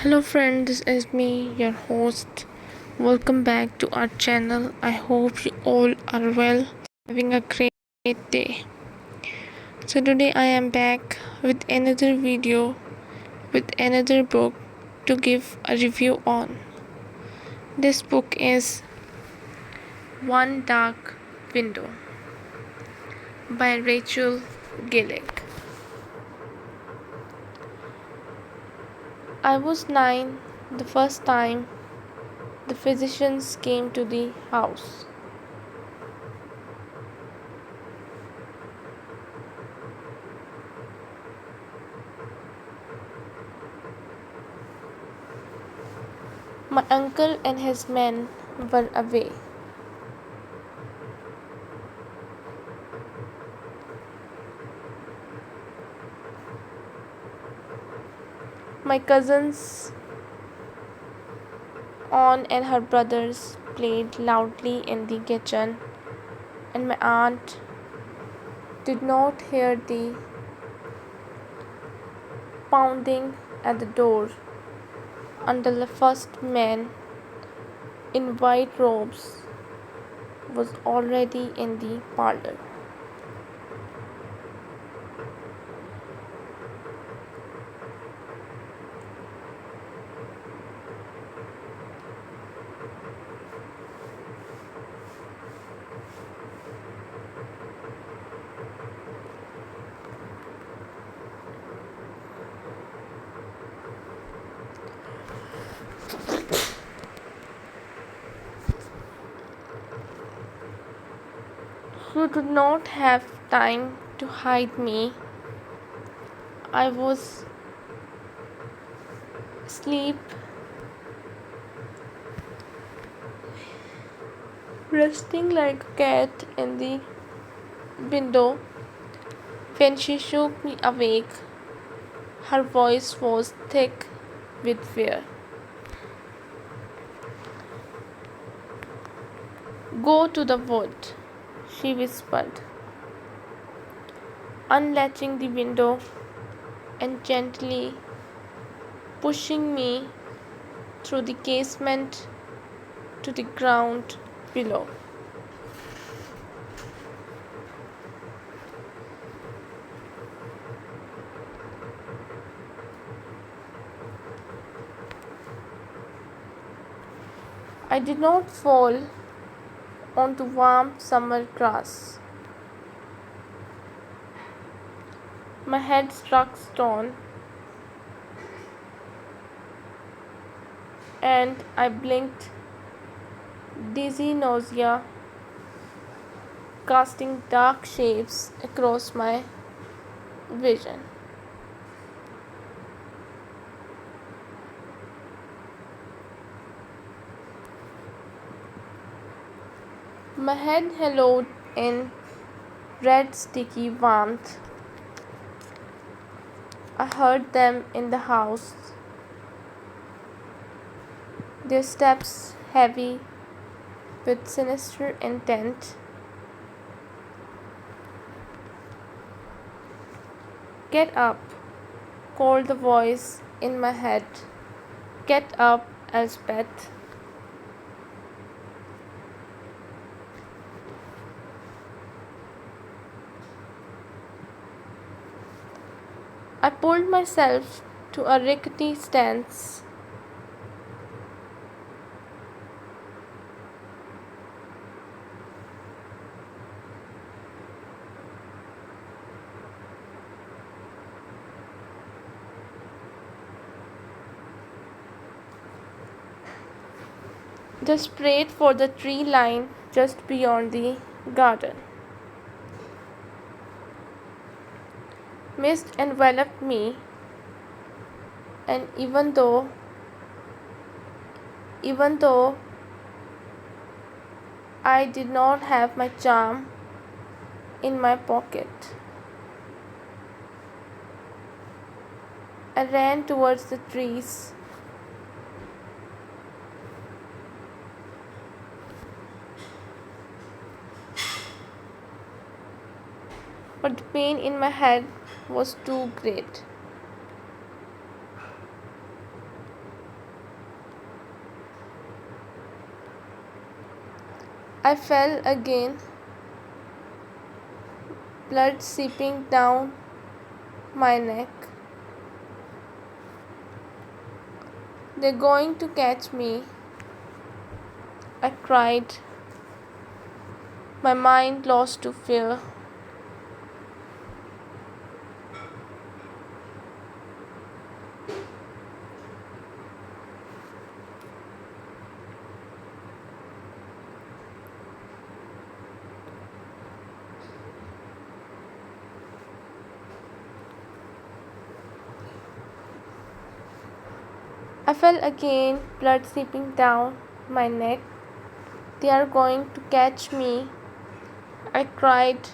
Hello friend, this is me, your host. Welcome back to our channel. I hope you all are well, having a great day. So today I am back with another video with another book to give a review on. This book is One Dark Window by Rachel Gillig. I was 9 the first time the physicians came to the house. My uncle and his men were away. My cousins, Anne and her brothers, played loudly in the kitchen, and my aunt did not hear the pounding at the door until the first man in white robes was already in the parlor. He did not have time to hide me. I was asleep, resting like a cat in the window when she shook me awake. Her voice was thick with fear. "Go to the wood," she whispered, unlatching the window and gently pushing me through the casement to the ground below. I did not fall onto warm summer grass. My head struck stone, and I blinked, dizzy nausea casting dark shapes across my vision. My head hallowed in red sticky warmth. I heard them in the house, their steps heavy with sinister intent. "Get up," called the voice in my head. "Get up, Elspeth." I pulled myself to a rickety stance. Desperate for the tree line just beyond the garden. Mist enveloped me, and even though I did not have my charm in my pocket, I ran towards the trees. But the pain in my head was too great. I fell again, blood seeping down my neck. They're going to catch me, I cried, my mind lost to fear. I fell again, blood seeping down my neck. They are going to catch me, I cried,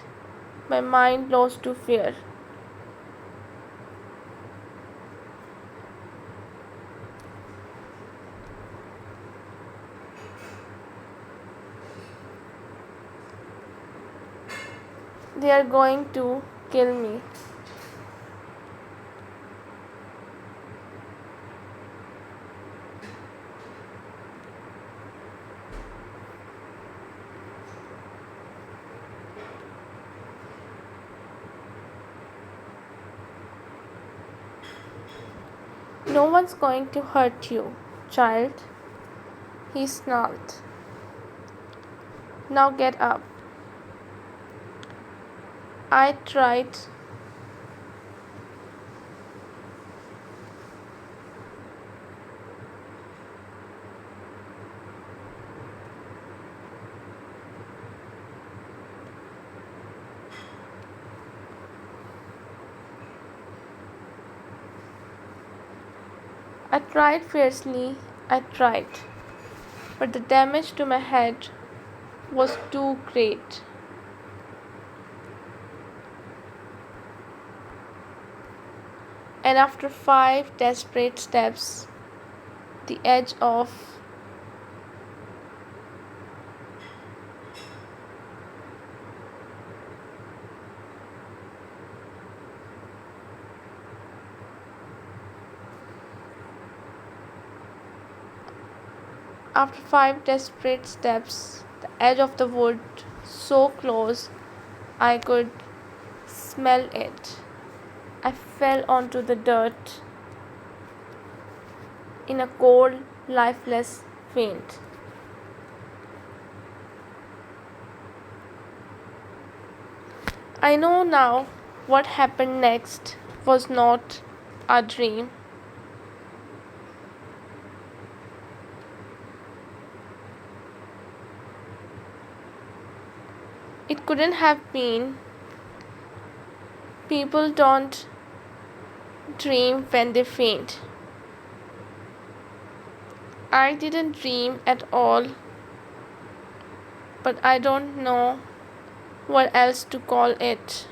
my mind lost to fear. They are going to kill me. No one's going to hurt you, child, he snarled. Now get up. I tried. I tried fiercely, I tried, but the damage to my head was too great. And after 5 desperate steps, the edge of After 5 desperate steps, the edge of the wood so close I could smell it. I fell onto the dirt in a cold, lifeless faint. I know now what happened next was not a dream. It couldn't have been. People don't dream when they faint. I didn't dream at all, but I don't know what else to call it.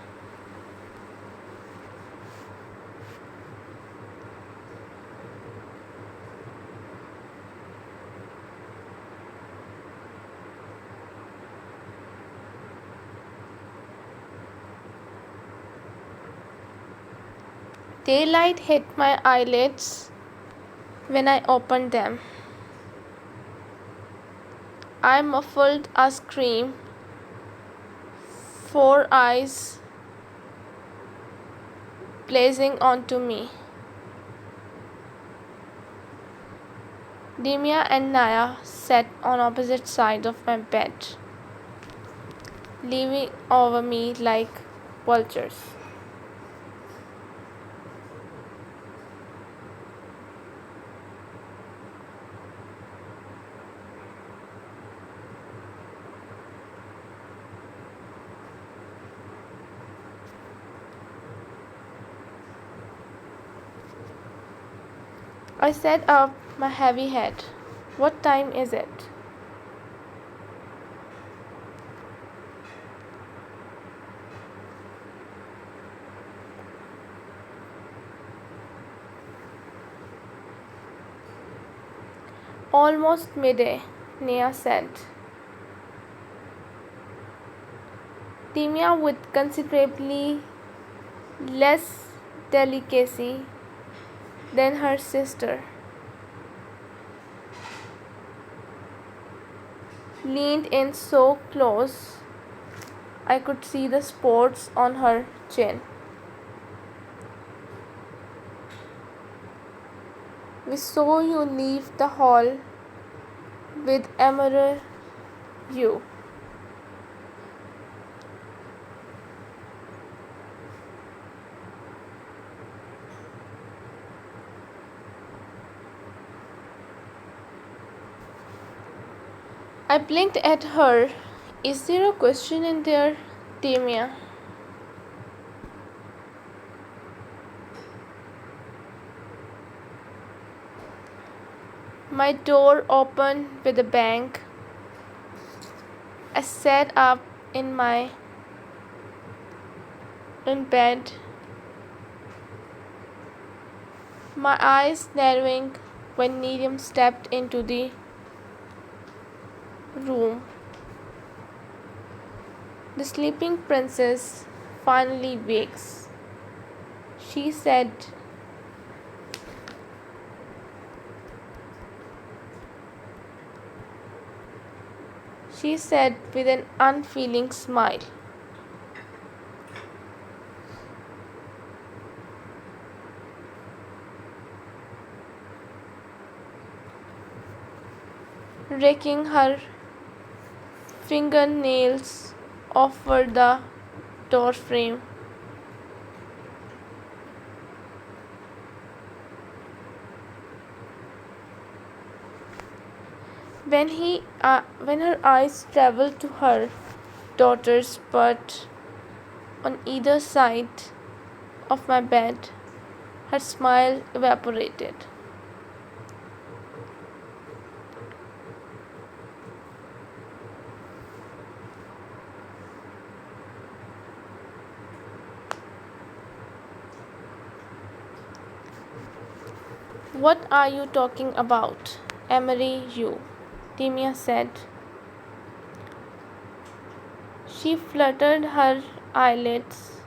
Daylight hit my eyelids when I opened them. I muffled a scream. 4 eyes blazing onto me. Dimia and Naya sat on opposite sides of my bed, leaning over me like vultures. I sat up, my heavy head. What time is it? Almost midday, Nia said. Timia, with considerably less delicacy than her sister, leaned in so close I could see the spots on her chin. We saw you leave the hall with Emerald you. I blinked at her. Is there a question in there, Demia? My door opened with a bang. I sat up in bed, my eyes narrowing when Miriam stepped into the room. The sleeping princess finally wakes. She said with an unfeeling smile. Raking her fingernails over the doorframe. When her eyes traveled to her daughter's butt on either side of my bed, her smile evaporated. What are you talking about, Emery? You, Timia said. She fluttered her eyelids.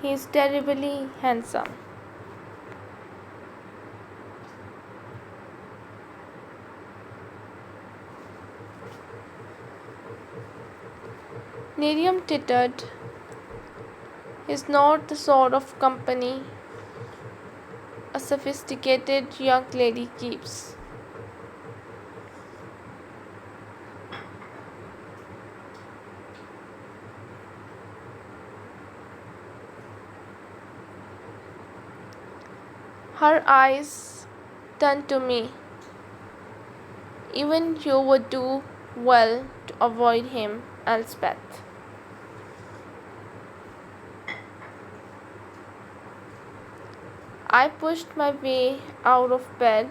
He is terribly handsome. Miriam tittered. He's not the sort of company a sophisticated young lady keeps. Her eyes turned to me. Even you would do well to avoid him, Elspeth. I pushed my way out of bed.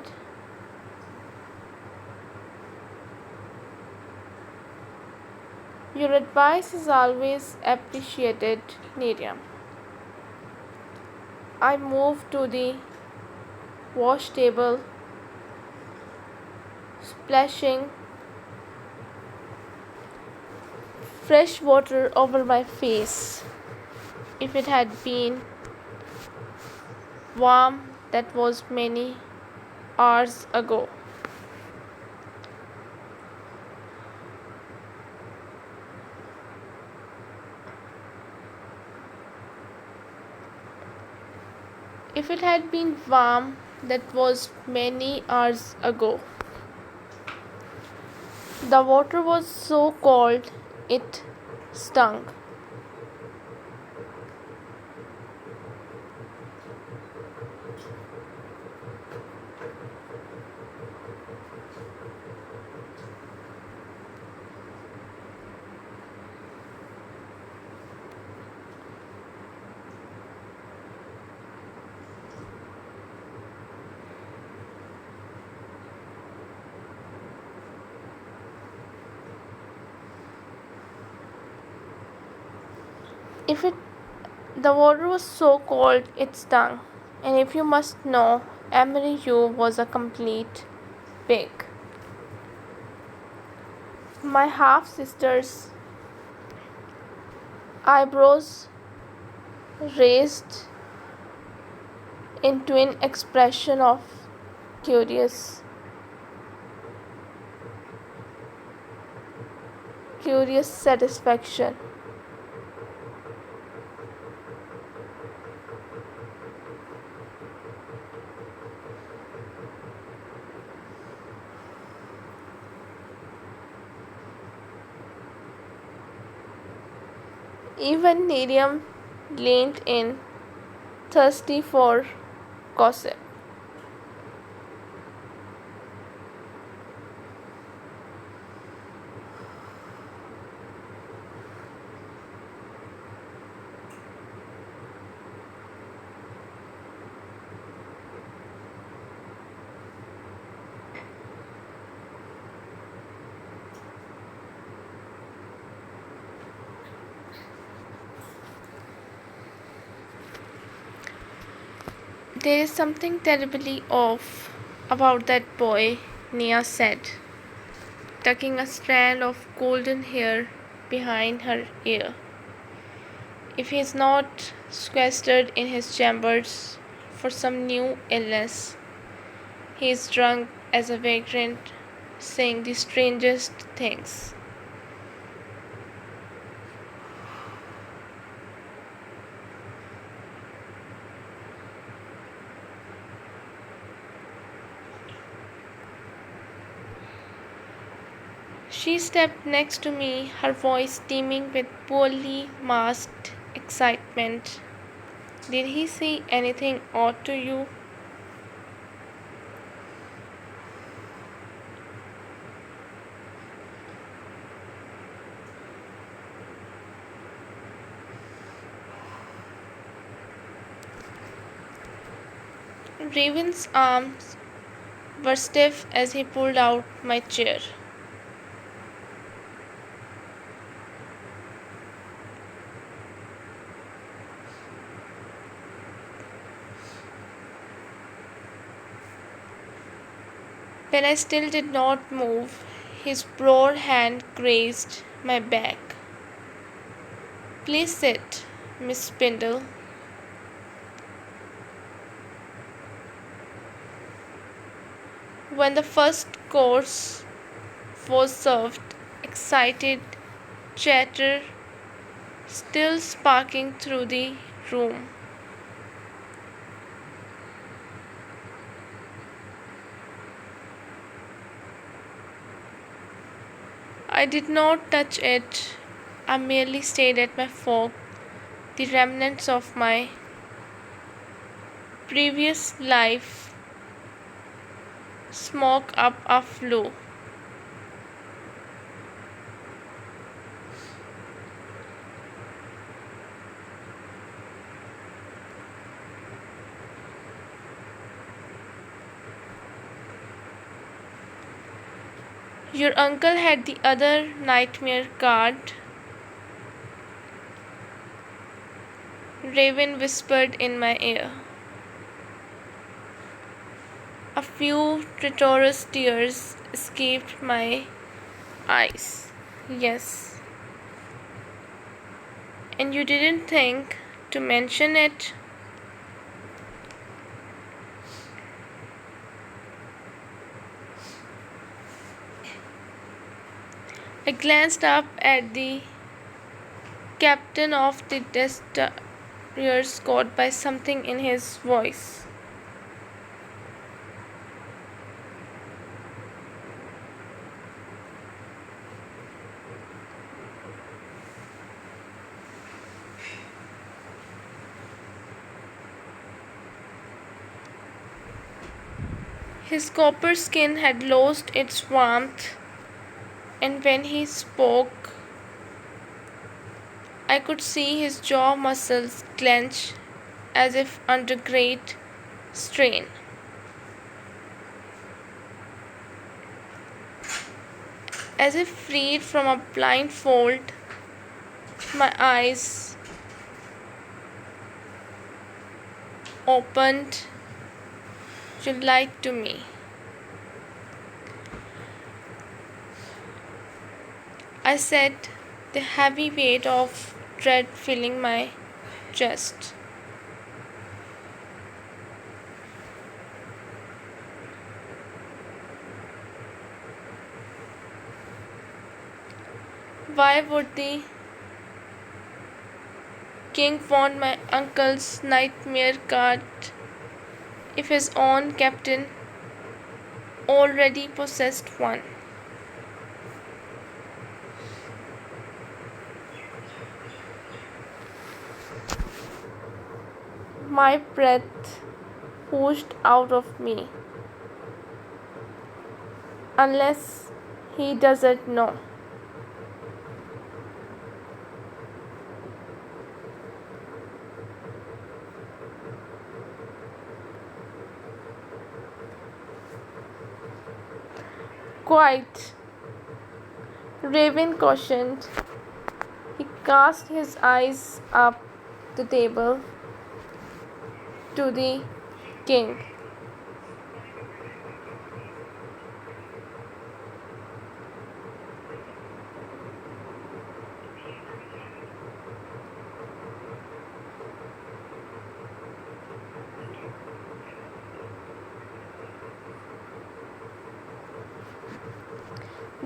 Your advice is always appreciated, Miriam. I moved to the wash table, splashing fresh water over my face. If it had been warm, that was many hours ago. If it had been warm, that was many hours ago. The water was so cold it stung. The water was so cold it stung, and if you must know, Emery Hugh was a complete pig. My half-sister's eyebrows raised into an expression of curious curious satisfaction. Even Miriam leaned in, thirsty for gossip. There is something terribly off about that boy, Nia said, tucking a strand of golden hair behind her ear. If he is not sequestered in his chambers for some new illness, he is drunk as a vagrant, saying the strangest things. She stepped next to me, her voice teeming with poorly masked excitement. Did he say anything odd to you? Raven's arms were stiff as he pulled out my chair. When I still did not move, his broad hand grazed my back. Please sit, Miss Spindle. When the first course was served, excited chatter still sparking through the room. I did not touch it. I merely stared at my fork, the remnants of my previous life, smoke up a flue. Your uncle had the other nightmare card, Raven whispered in my ear. A few traitorous tears escaped my eyes. Yes. And you didn't think to mention it? I glanced up at the captain of the destroyers, caught by something in his voice. His copper skin had lost its warmth, and when he spoke, I could see his jaw muscles clench as if under great strain. As if freed from a blindfold, my eyes opened. You lied to me. I said, the heavy weight of dread filling my chest. Why would the king want my uncle's nightmare card if his own captain already possessed one? My breath pushed out of me. Unless he doesn't know. Quite, Raven cautioned. He cast his eyes up the table to the king.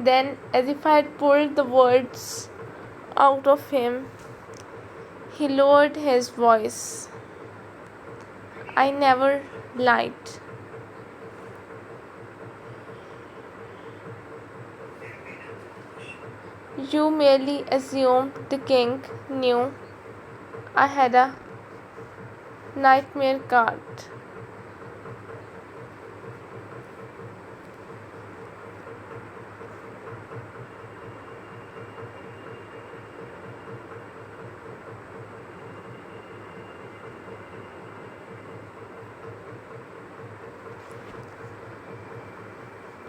Then, as if I had pulled the words out of him, he lowered his voice. I never lied. You merely assumed the king knew I had a nightmare card.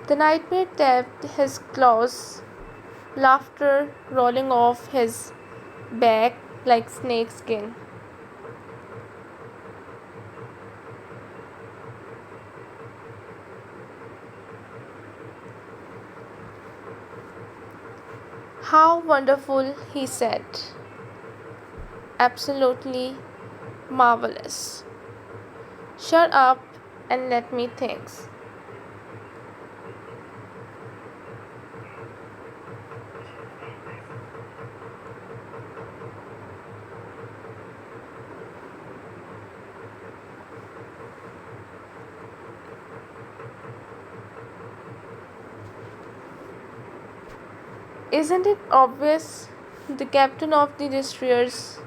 The nightmare tapped his claws, laughter rolling off his back like snakeskin. How wonderful, he said. Absolutely marvelous. Shut up and let me think. Isn't it obvious? The captain of the destroyers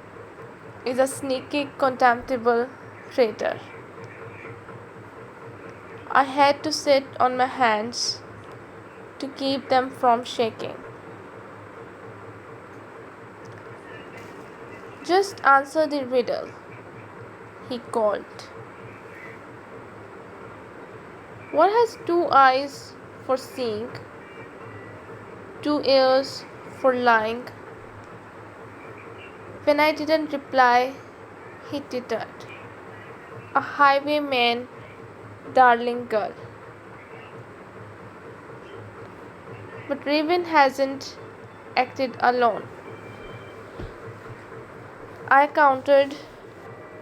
is a sneaky, contemptible traitor. I had to sit on my hands to keep them from shaking. Just answer the riddle, he called. What has two eyes for seeing, two ears for lying? When I didn't reply, he tittered. A highwayman, darling girl. But Raven hasn't acted alone. I countered,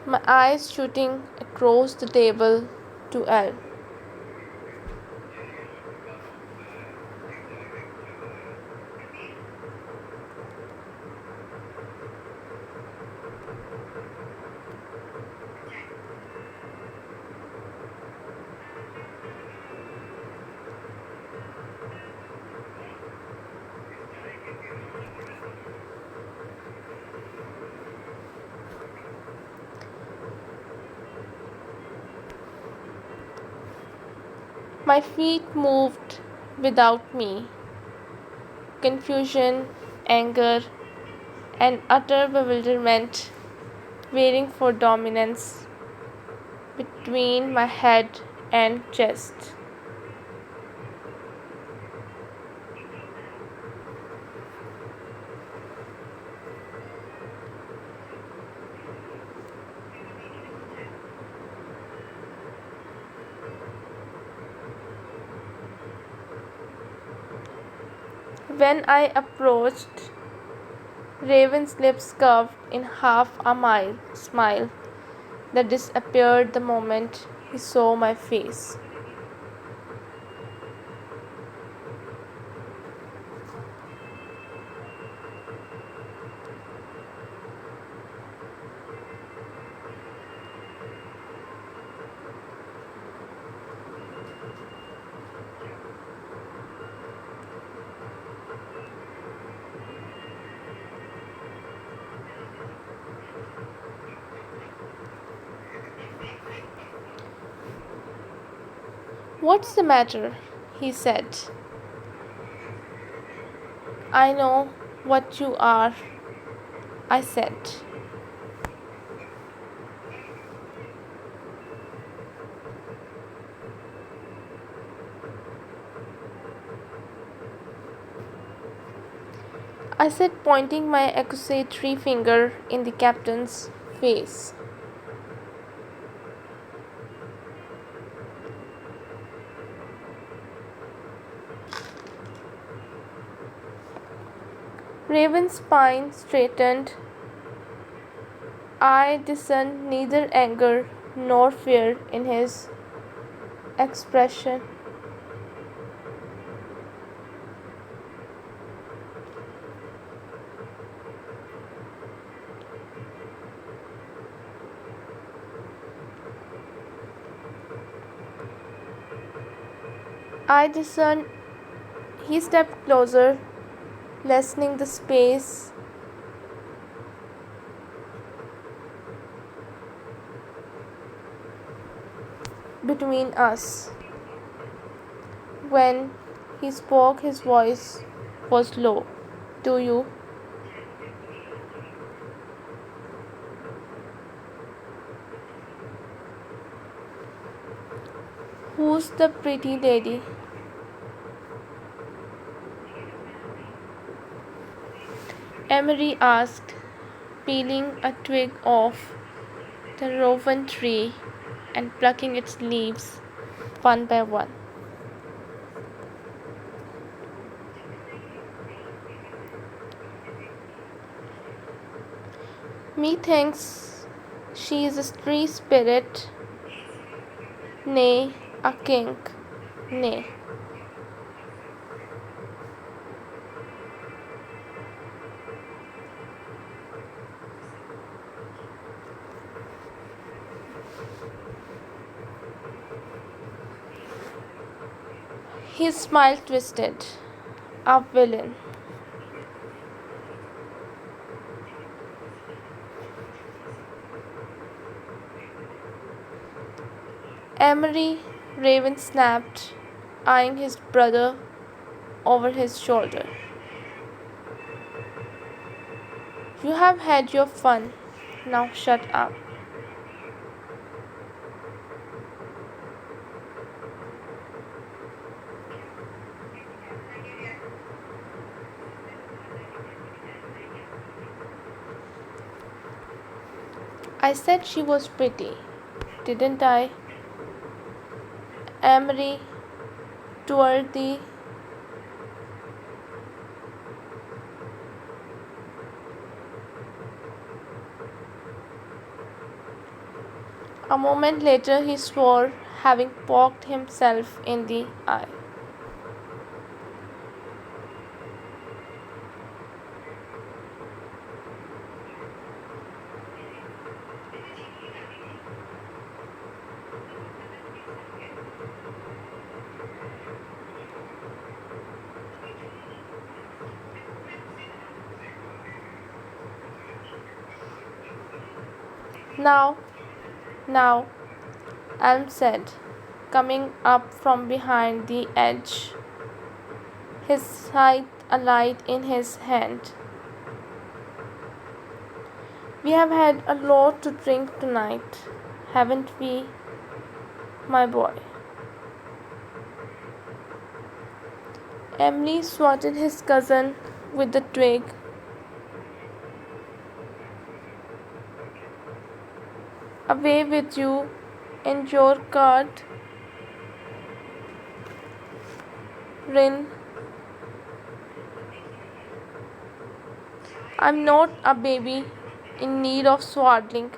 my eyes shooting across the table to Elle. My feet moved without me. Confusion, anger, and utter bewilderment waiting for dominance between my head and chest. When I approached, Raven's lips curved in half a smile that disappeared the moment he saw my face. What's the matter? He said. I know what you are, I said. I said, pointing my accusatory finger in the captain's face. Raven's spine straightened. I discerned neither anger nor fear in his expression. I discerned. He stepped closer, lessening the space between us. When he spoke, his voice was low. Do you? Who's the pretty lady? Emery asked, peeling a twig off the rowan tree and plucking its leaves one by one. Methinks she is a tree spirit, nay, a kink, nay. His smile twisted. A villain. Emery, Raven snapped, eyeing his brother over his shoulder. You have had your fun. Now shut up. I said she was pretty, didn't I? Emery twirled the A moment later he swore, having poked himself in the eye. Now, Elm said, coming up from behind the edge, his scythe alight in his hand. We have had a lot to drink tonight, haven't we, my boy? Emily swatted his cousin with the twig. Away with you and your card, Rin. I'm not a baby in need of swaddling.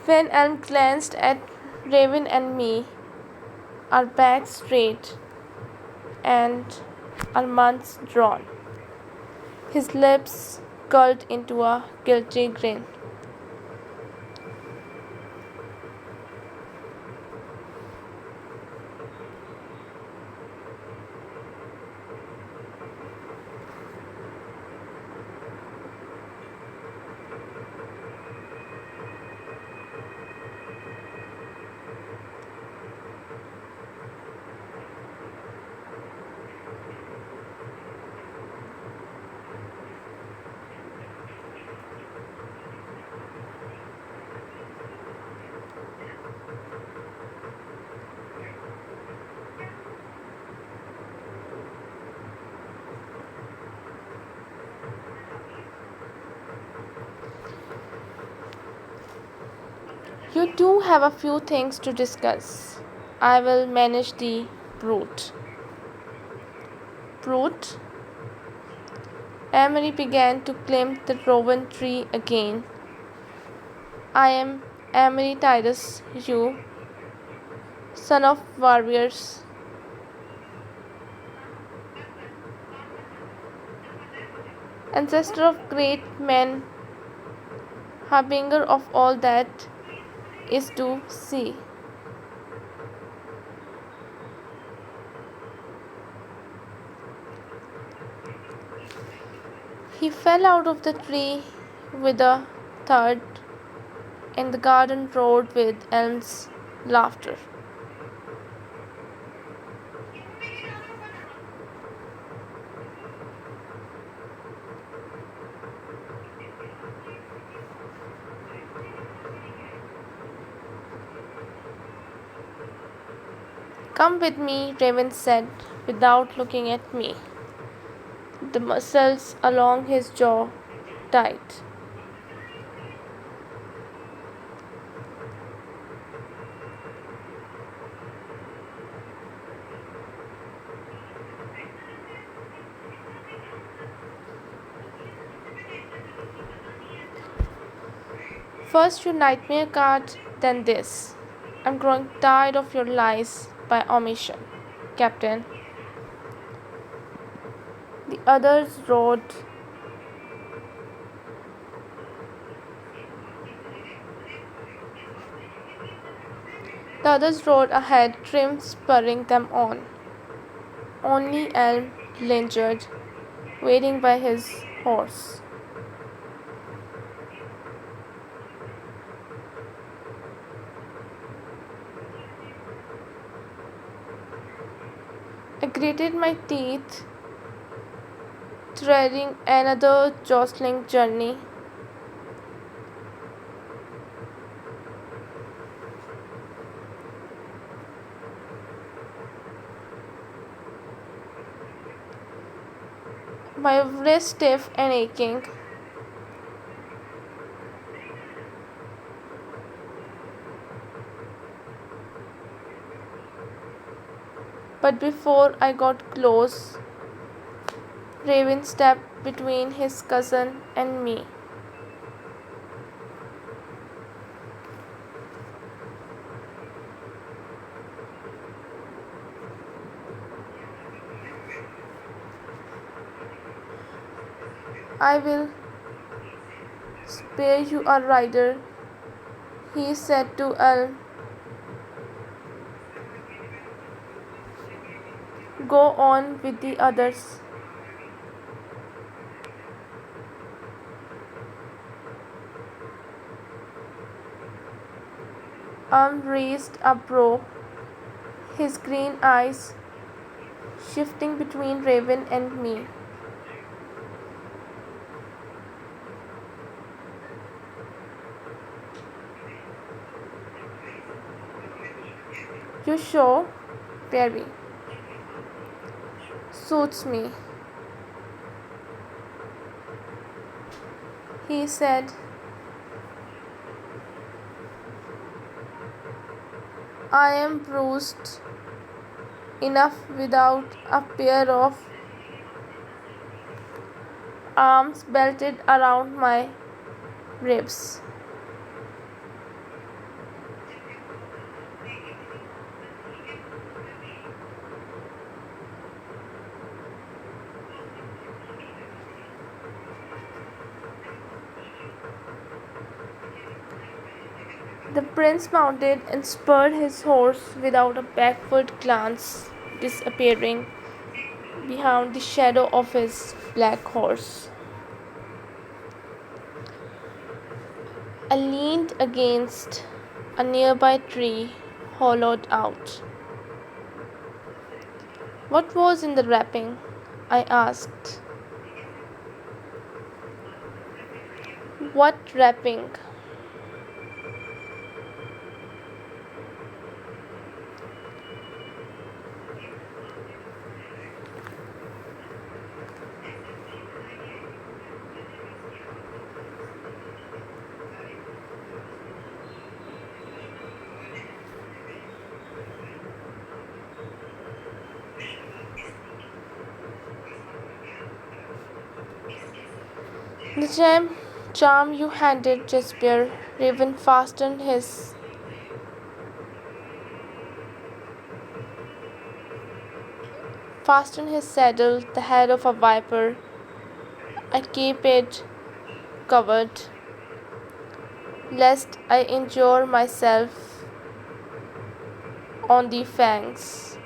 When Elm glanced at Raven and me, our backs straight and our mouths drawn. His lips curled into a guilty grin. You do have a few things to discuss. I will manage the brute. Brute? Emery began to climb the rowan tree again. I am Emery Titus, you, son of warriors. Ancestor of great men, harbinger of all that is to see. He fell out of the tree with a thud, and the garden roared with elms' laughter. Come with me, Raven said, without looking at me. The muscles along his jaw tight. First your nightmare card, then this. I'm growing tired of your lies by omission, Captain. The others rode. The others rode ahead, Trim spurring them on. Only Elm lingered, waiting by his horse. I gritted my teeth, treading another jostling journey. My wrist stiff and aching. But before I got close, Raven stepped between his cousin and me. I will spare you a rider, he said to Elm. Go on with the others. Raised a brow, his green eyes shifting between Raven and me. You sure, Perry? Suits me, he said. I am bruised enough without a pair of arms belted around my ribs. The prince mounted and spurred his horse without a backward glance, disappearing behind the shadow of his black horse. I leaned against a nearby tree, hollowed out. What was in the wrapping? I asked. What wrapping? The charm you handed Jasper. Raven fastened his saddle, the head of a viper. I keep it covered, lest I injure myself on the fangs.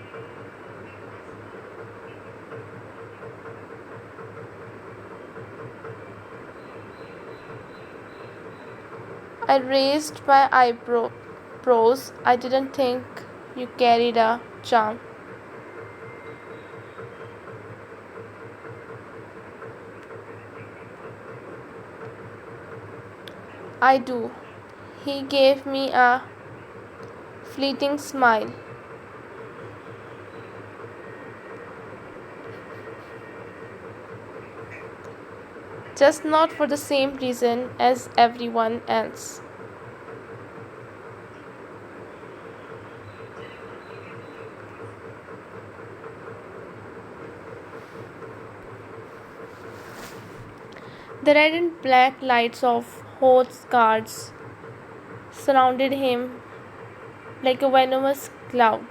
I raised my eyebrows. I didn't think you carried a charm. I do. He gave me a fleeting smile. Just not for the same reason as everyone else. The red and black lights of Hoth's guards surrounded him like a venomous cloud.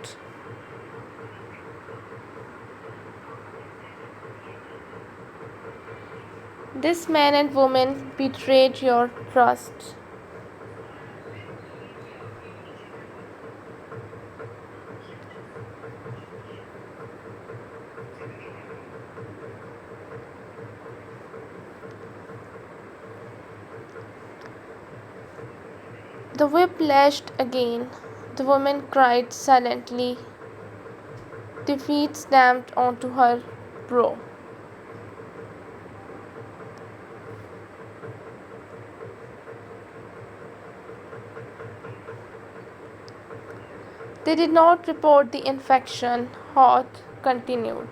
This man and woman betrayed your trust. The whip lashed again. The woman cried silently. Defeat stamped onto her brow. They did not report the infection, Hoth continued.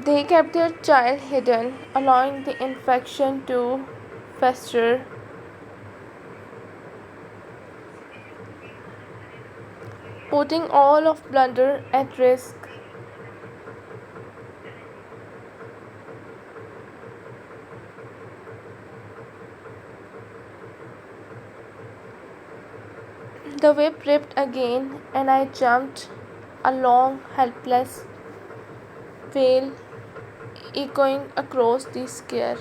They kept their child hidden, allowing the infection to fester. Putting all of Blunder at risk. The whip ripped again, and I jumped, a long, helpless wail echoing across the square.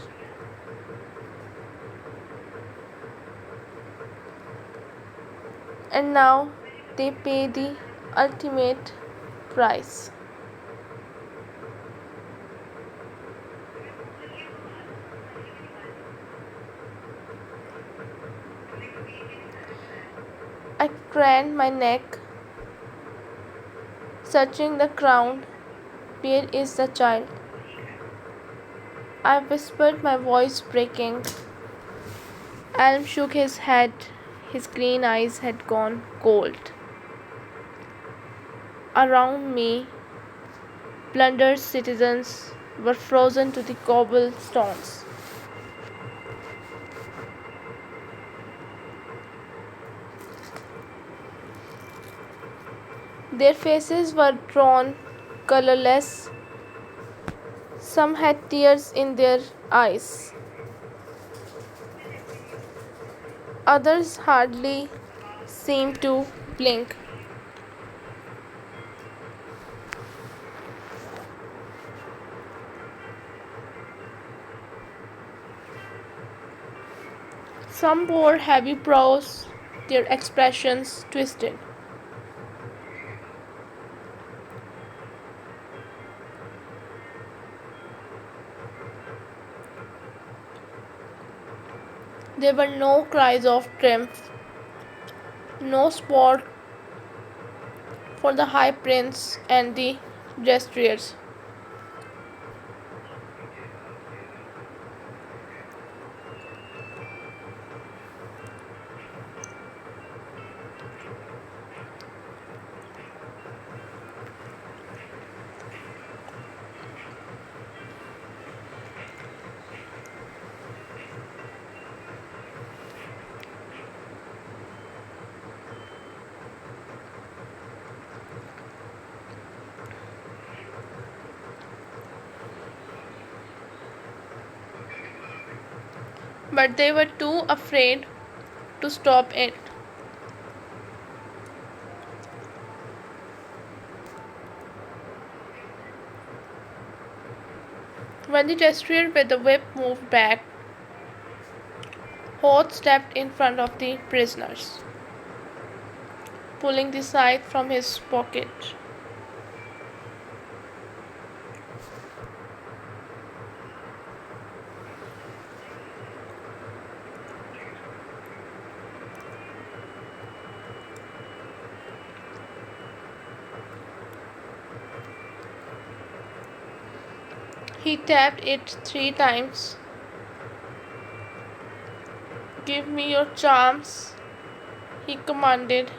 And now they pay the ultimate price. I craned my neck, searching the ground. Where is the child? I whispered, my voice breaking. Elm shook his head. His green eyes had gone cold. Around me, Blunder's citizens were frozen to the cobblestones. Their faces were drawn, colorless. Some had tears in their eyes. Others hardly seemed to blink. Some wore heavy brows, their expressions twisted. There were no cries of triumph, no sport for the high prince and the destriers. But they were too afraid to stop it. When the destrier with the whip moved back, Hoth stepped in front of the prisoners, pulling the scythe from his pocket. He tapped it 3 times. "Give me your charms," he commanded.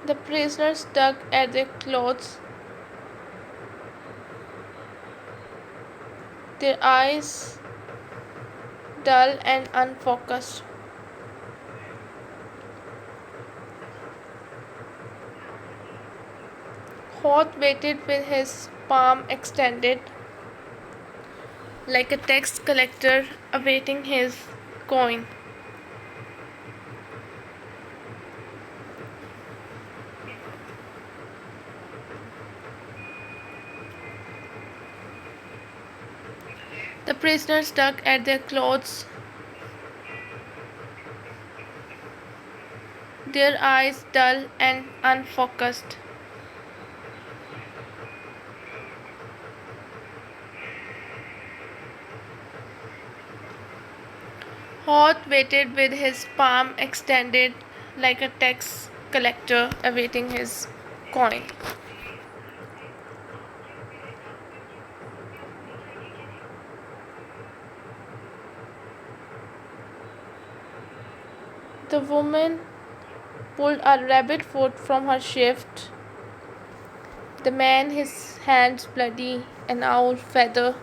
The prisoners dug at their clothes, their eyes dull and unfocused. Hoth waited with his palm extended, like a tax collector awaiting his coin. The prisoners dug at their clothes, their eyes dull and unfocused. Hoth waited with his palm extended, like a tax collector awaiting his coin. The woman pulled a rabbit foot from her shift. The man, his hands bloody, an owl feather.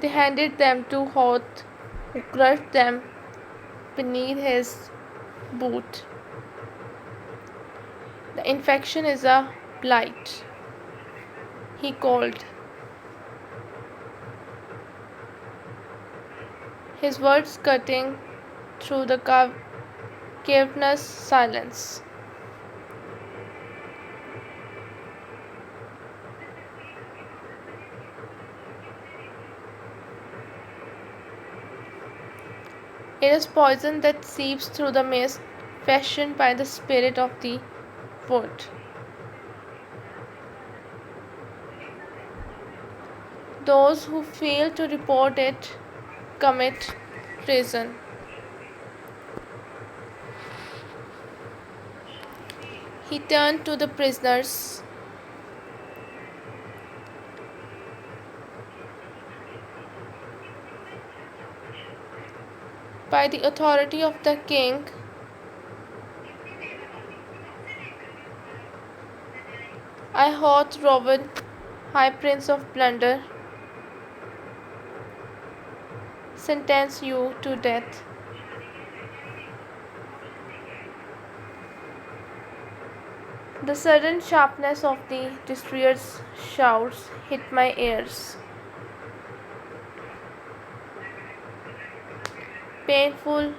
They handed them to Hoth, who crushed them beneath his boot. "The infection is a blight," he called. His words cutting through the cavernous silence. It is poison that seeps through the mist, fashioned by the spirit of the wood. Those who fail to report it commit treason. He turned to the prisoners. "By the authority of the king, I, Hoth Rowan, High Prince of Blunder, sentence you to death. The sudden sharpness of the destroyer's shouts hit my ears. Painful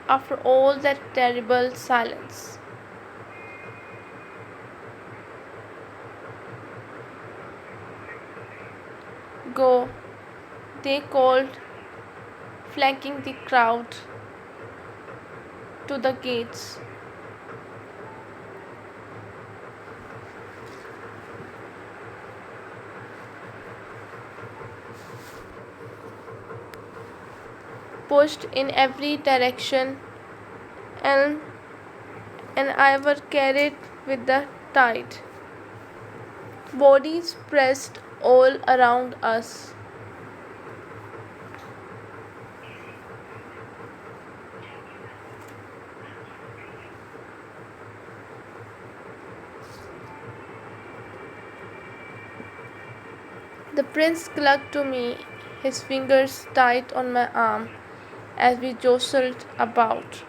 after all that terrible silence. Go, they called, flanking the crowd to the gates. Pushed in every direction, and I were carried with the tide. Bodies pressed all around us. The prince clung to me, his fingers tight on my arm as we jostled about.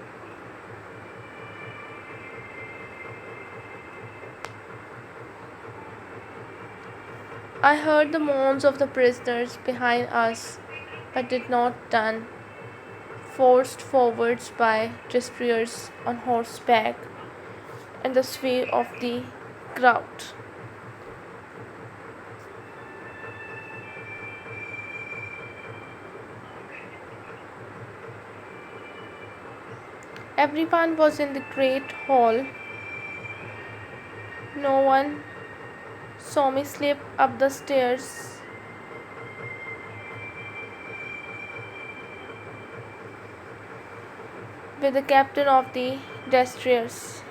I heard the moans of the prisoners behind us, but did not turn, forced forwards by destroyers on horseback and the sway of the crowd. Everyone was in the great hall. No one saw me slip up the stairs. With the captain of the destroyers.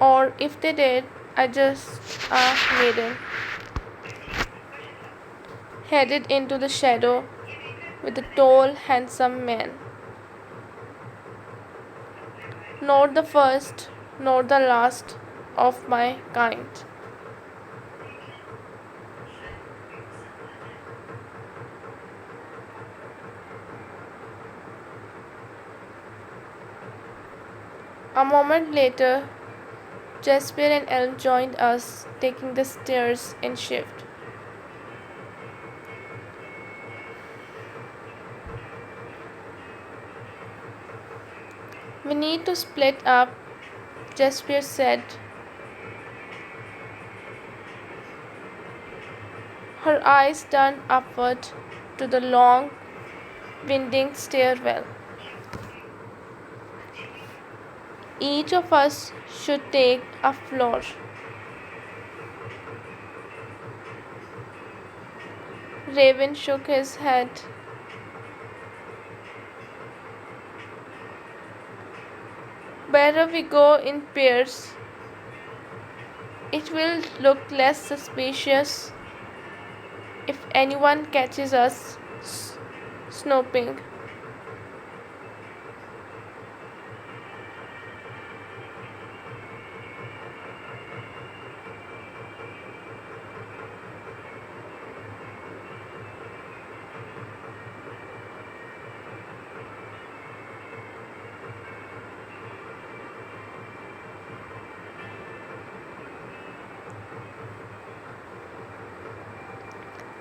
Or if they did, I just a maiden, headed into the shadow with a tall, handsome man. Not the first, nor the last of my kind. A moment later, Jasper and Elm joined us, taking the stairs in shift. We need to split up, Jasper said. Her eyes turned upward to the long, winding stairwell. Each of us should take a floor. Raven shook his head. Better we go in pairs. It will look less suspicious if anyone catches us snooping.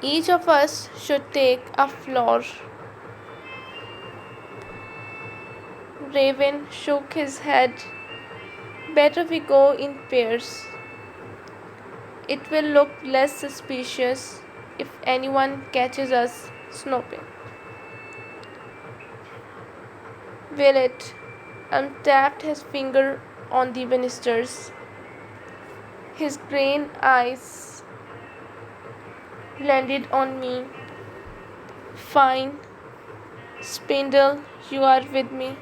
Each of us should take a floor. Raven shook his head. Better we go in pairs. It will look less suspicious if anyone catches us snooping. Will it? Tapped his finger on the banisters. His green eyes landed on me. Fine. Spindle, you are with me.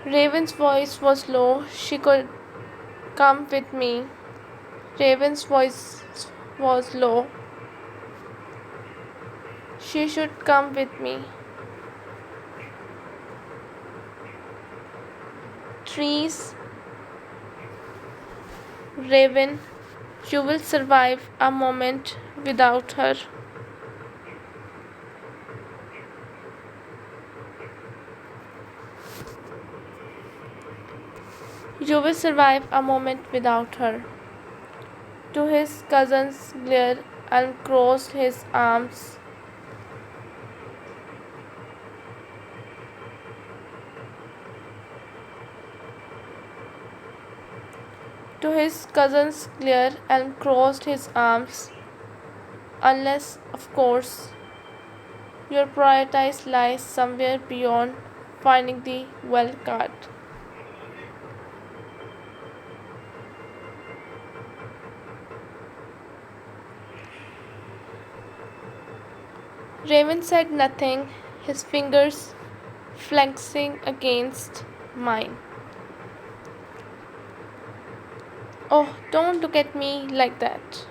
Raven's voice was low. She could come with me. Raven's voice was low. She should come with me. Trees, Raven, you will survive a moment without her. You will survive a moment without her. To his cousin's glare and crossed his arms. To his cousin's glare and crossed his arms. Unless, of course, your prioritize lies somewhere beyond finding the wild card. Raven said nothing, his fingers flexing against mine. Oh, don't look at me like that.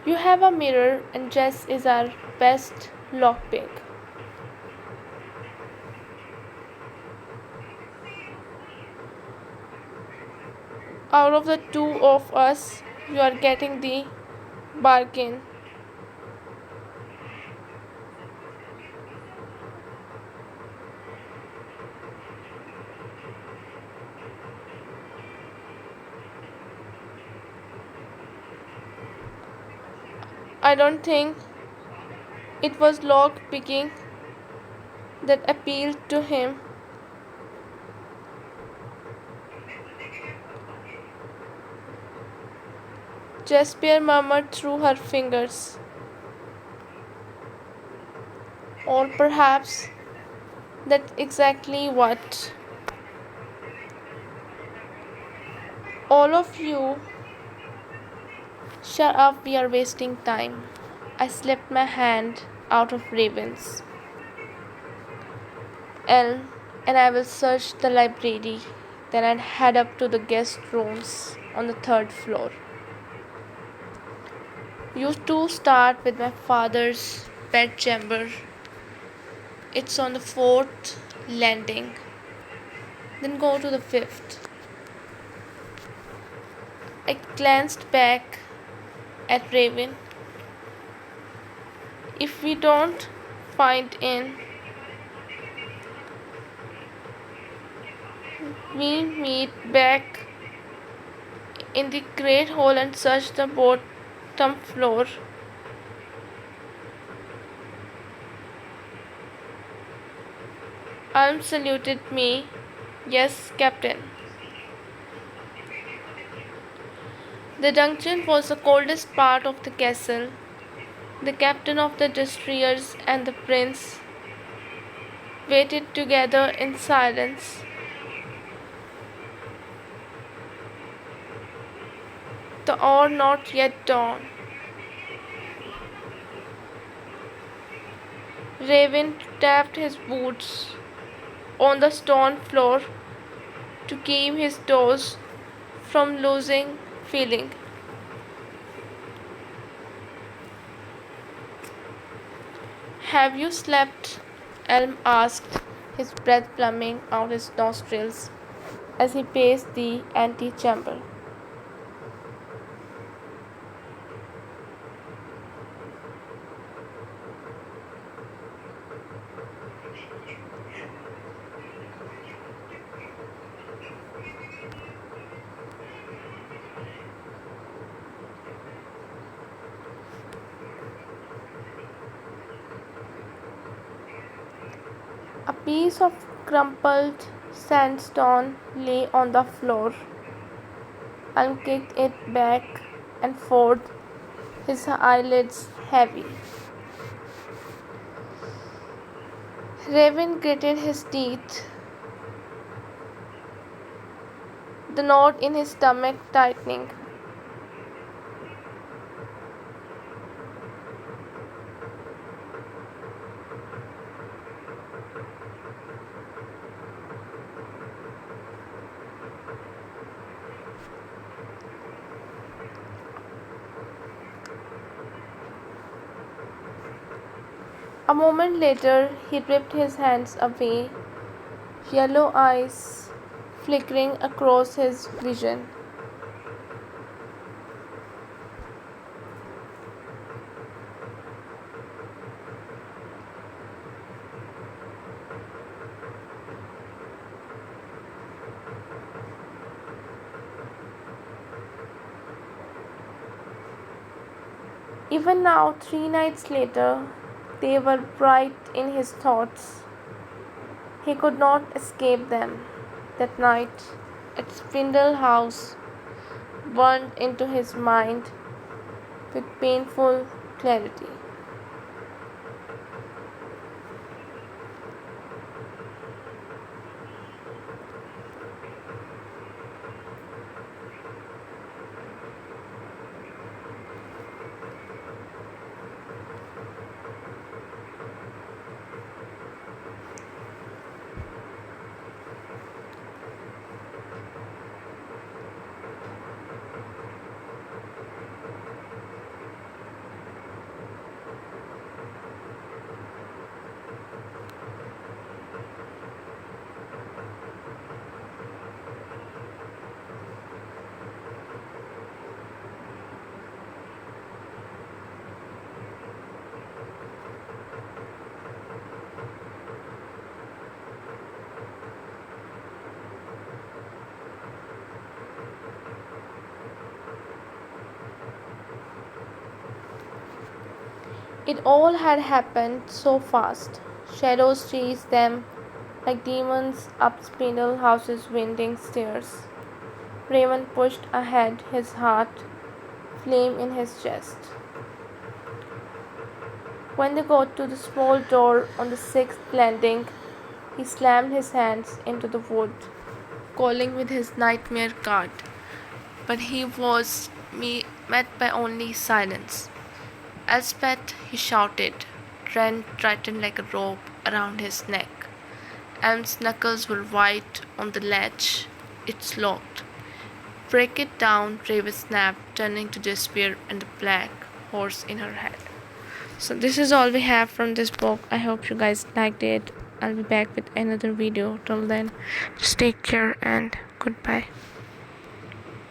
You have a mirror, and Jess is our best lockpick. Out of the two of us, you are getting the bargain. I don't think it was lock picking that appealed to him. Jasper murmured through her fingers. Or perhaps that's exactly what. All of you, shut up, we are wasting time. I slipped my hand out of Raven's. Elm, and I will search the library. Then I'd head up to the guest rooms on the third floor. You two start with my father's bedchamber. It's on the fourth landing. Then go to the fifth. I glanced back at Raven. If we don't find in, we meet back in the great hall and search the bottom floor. Alm saluted me. Yes, Captain. The dungeon was the coldest part of the castle. The captain of the destroyers and the prince waited together in silence. The hour not yet dawn. Raven tapped his boots on the stone floor to keep his toes from losing feeling. Have you slept? Elm asked, his breath pluming out his nostrils as he paced the antechamber. A piece of crumpled Sandstone lay on the floor. Elm kicked it back and forth, his eyelids heavy. Raven gritted his teeth, the knot in his stomach tightening. A moment later, he ripped his hands away, yellow eyes flickering across his vision. Even now, 3 nights later, they were bright in his thoughts. He could not escape them. That night at Spindle House burned into his mind with painful clarity. It all had happened so fast. Shadows chased them like demons up Spindle House's winding stairs. Raven pushed ahead, his heart flame in his chest. When they got to the small door on the sixth landing, he slammed his hands into the wood, calling with his nightmare card. But he was met by only silence. Elspeth, he shouted, Ren tightened like a rope around his neck. Elm's knuckles were white on the latch. It's locked. Break it down, Raven snapped, turning to despair and the black horse in her head. So this is all we have from this book. I hope you guys liked it. I'll be back with another video. Till then, just take care and goodbye.